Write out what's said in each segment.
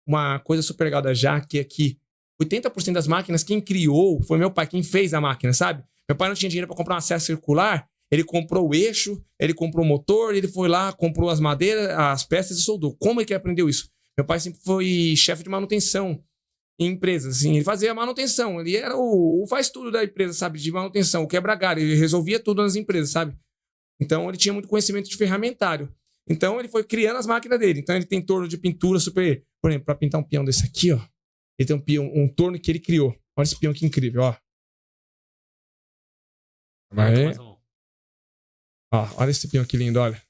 uma coisa super legal da Jaque é que 80% das máquinas, quem criou foi meu pai, quem fez a máquina, sabe? Meu pai não tinha dinheiro para comprar uma serra circular, ele comprou o eixo, ele comprou o motor, ele foi lá, comprou as madeiras, as peças e soldou. Como é que ele aprendeu isso? Meu pai sempre foi chefe de manutenção em empresas, assim, ele fazia manutenção, ele era o faz tudo da empresa, sabe, de manutenção, o quebra-galho, ele resolvia tudo nas empresas, sabe? Então ele tinha muito conhecimento de ferramentário. Então ele foi criando as máquinas dele. Então ele tem torno de pintura super, por exemplo, para pintar um peão desse aqui, ó, ele tem um peão, um torno que ele criou. Olha esse peão que incrível, ó. Aí. Ó, olha esse peão que lindo, olha.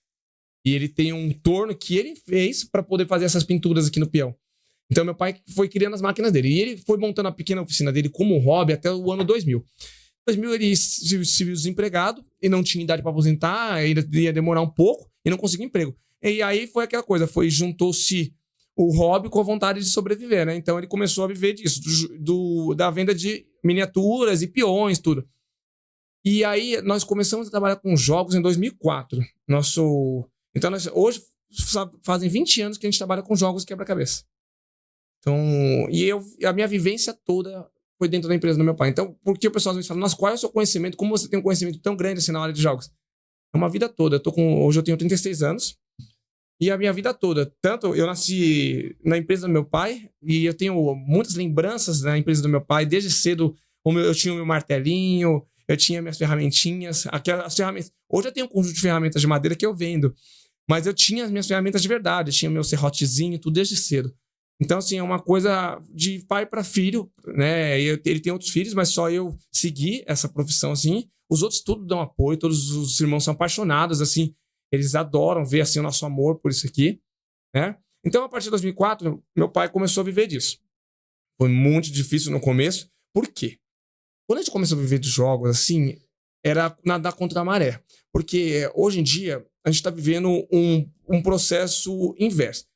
E ele tem um torno que ele fez para poder fazer essas pinturas aqui no peão. Então, meu pai foi criando as máquinas dele. E ele foi montando a pequena oficina dele como hobby até o ano 2000. Em 2000, ele se viu desempregado e não tinha idade para aposentar, ainda ia demorar um pouco e não conseguiu emprego. E aí foi aquela coisa, juntou-se o hobby com a vontade de sobreviver, né? Então, ele começou a viver disso, da venda de miniaturas e peões, tudo. E aí, nós começamos a trabalhar com jogos em 2004. Então, hoje fazem 20 anos que a gente trabalha com jogos quebra-cabeça. Então, a minha vivência toda foi dentro da empresa do meu pai. Então, por que o pessoal às vezes fala, nossa, qual é o seu conhecimento? Como você tem um conhecimento tão grande assim na área de jogos? É uma vida toda. Hoje eu tenho 36 anos. E a minha vida toda. Tanto eu nasci na empresa do meu pai, e eu tenho muitas lembranças da empresa do meu pai. Desde cedo, eu tinha o meu martelinho, eu tinha minhas ferramentinhas. Aquelas ferramentas. Hoje eu tenho um conjunto de ferramentas de madeira que eu vendo. Mas eu tinha as minhas ferramentas de verdade. Eu tinha meu serrotezinho, tudo desde cedo. Então, assim, é uma coisa de pai para filho, né? Ele tem outros filhos, mas só eu segui essa profissão, assim. Os outros tudo dão apoio, todos os irmãos são apaixonados, assim. Eles adoram ver, assim, o nosso amor por isso aqui, né? Então, a partir de 2004, meu pai começou a viver disso. Foi muito difícil no começo. Por quê? Quando a gente começou a viver de jogos, assim, era nadar contra a maré. Porque hoje em dia, a gente está vivendo um processo inverso.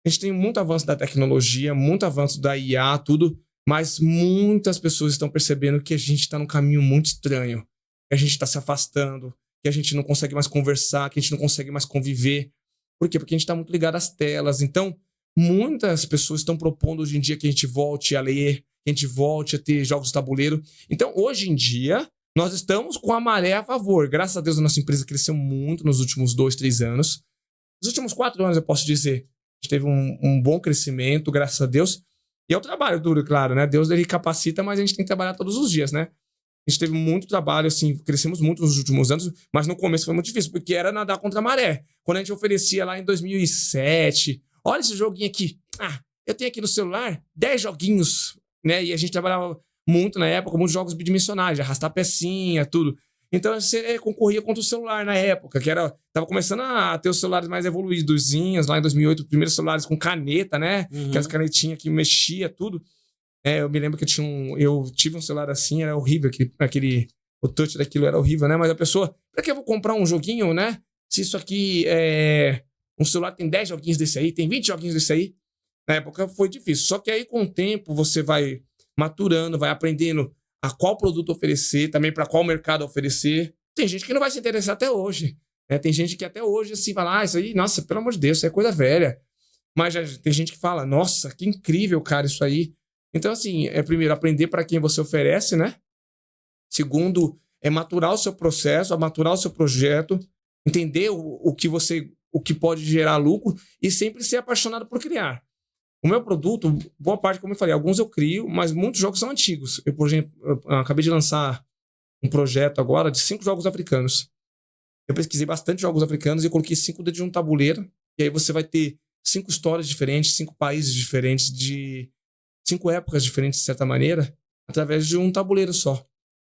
A gente tem muito avanço da tecnologia, muito avanço da IA, tudo, mas muitas pessoas estão percebendo que a gente está num caminho muito estranho, que a gente está se afastando, que a gente não consegue mais conversar, que a gente não consegue mais conviver. Por quê? Porque a gente está muito ligado às telas. Então, muitas pessoas estão propondo hoje em dia que a gente volte a ler, que a gente volte a ter jogos de tabuleiro. Então, hoje em dia, nós estamos com a maré a favor. Graças a Deus, a nossa empresa cresceu muito nos últimos 2, 3 anos. Nos últimos 4 anos, eu posso dizer, a gente teve um bom crescimento, graças a Deus. E é o trabalho duro, claro, né? Deus, ele capacita, mas a gente tem que trabalhar todos os dias, né? A gente teve muito trabalho, assim, crescemos muito nos últimos anos, mas no começo foi muito difícil, porque era nadar contra a maré. Quando a gente oferecia lá em 2007, olha esse joguinho aqui. Eu tenho aqui no celular 10 joguinhos, né? E a gente trabalhava muito na época, muitos jogos bidimensionais, de arrastar pecinha, tudo. Então você concorria contra o celular na época, que tava começando a ter os celulares mais evoluídozinhos, lá em 2008, os primeiros celulares com caneta, né? Uhum. Aquelas canetinhas que mexia tudo. Eu me lembro que eu tive um celular assim, era horrível, o touch daquilo era horrível, né? Mas a pessoa, pra que eu vou comprar um joguinho, né? Se isso aqui um celular tem 10 joguinhos desse aí, tem 20 joguinhos desse aí. Na época foi difícil. Só que aí com o tempo você vai maturando, vai aprendendo a qual produto oferecer, também para qual mercado oferecer. Tem gente que não vai se interessar até hoje, né? Tem gente que até hoje assim fala, isso aí, nossa, pelo amor de Deus, isso é coisa velha. Mas já tem gente que fala, nossa, que incrível, cara, isso aí. Então, assim, primeiro, aprender para quem você oferece, né? Segundo, maturar o seu processo, maturar o seu projeto, entender o que pode gerar lucro e sempre ser apaixonado por criar. O meu produto, boa parte, como eu falei, alguns eu crio, mas muitos jogos são antigos. Eu, por exemplo, acabei de lançar um projeto agora de 5 jogos africanos. Eu pesquisei bastante jogos africanos e coloquei 5 dentro de um tabuleiro. E aí você vai ter 5 histórias diferentes, 5 países diferentes, de 5 épocas diferentes, de certa maneira, através de um tabuleiro só.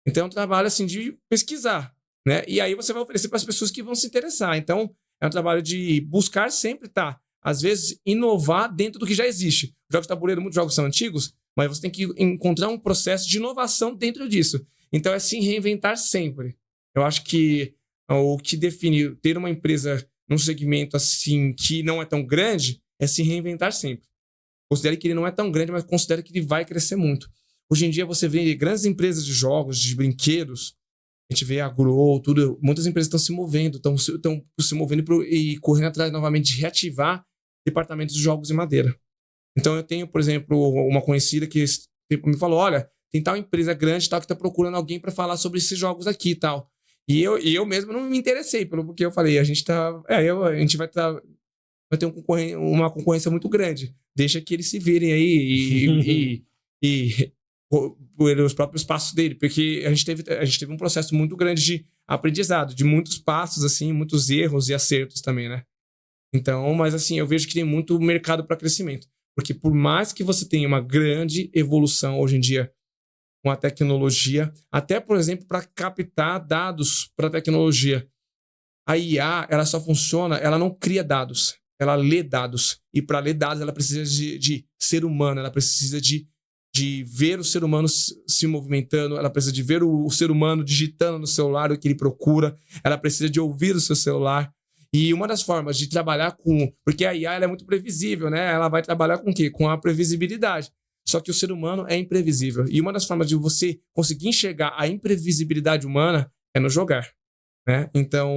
Então é um trabalho assim de pesquisar, né? E aí você vai oferecer para as pessoas que vão se interessar. Então é um trabalho de buscar sempre às vezes, inovar dentro do que já existe. Jogos de tabuleiro, muitos jogos são antigos, mas você tem que encontrar um processo de inovação dentro disso. Então, é se reinventar sempre. Eu acho que o que define ter uma empresa num segmento assim que não é tão grande é se reinventar sempre. Considere que ele não é tão grande, mas considere que ele vai crescer muito. Hoje em dia, você vê grandes empresas de jogos, de brinquedos, a gente vê a Grow, tudo, muitas empresas estão se movendo, estão se movendo e correndo atrás novamente de reativar departamentos de jogos em madeira. Então eu tenho, por exemplo, uma conhecida que me falou, olha, tem tal empresa grande tal que tá procurando alguém para falar sobre esses jogos aqui e tal. E eu mesmo não me interessei, porque eu falei, a gente tá, a gente vai ter uma concorrência muito grande. Deixa que eles se virem aí e por os próprios passos dele, porque a gente teve um processo muito grande de aprendizado, de muitos passos, assim, muitos erros e acertos também, né? Então, mas assim, eu vejo que tem muito mercado para crescimento. Porque por mais que você tenha uma grande evolução hoje em dia com a tecnologia, até, por exemplo, para captar dados para a tecnologia, a IA, ela só funciona, ela não cria dados, ela lê dados. E para ler dados, ela precisa de ser humano, ela precisa de ver o ser humano se movimentando, ela precisa de ver o ser humano digitando no celular o que ele procura, ela precisa de ouvir o seu celular. E uma das formas de trabalhar com... Porque a IA ela é muito previsível, né? Ela vai trabalhar com o quê? Com a previsibilidade. Só que o ser humano é imprevisível. E uma das formas de você conseguir enxergar a imprevisibilidade humana é no jogar, né? Então,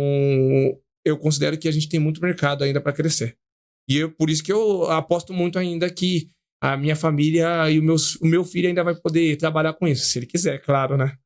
eu considero que a gente tem muito mercado ainda para crescer. E por isso que eu aposto muito ainda que a minha família e o meu filho ainda vai poder trabalhar com isso, se ele quiser, claro, né?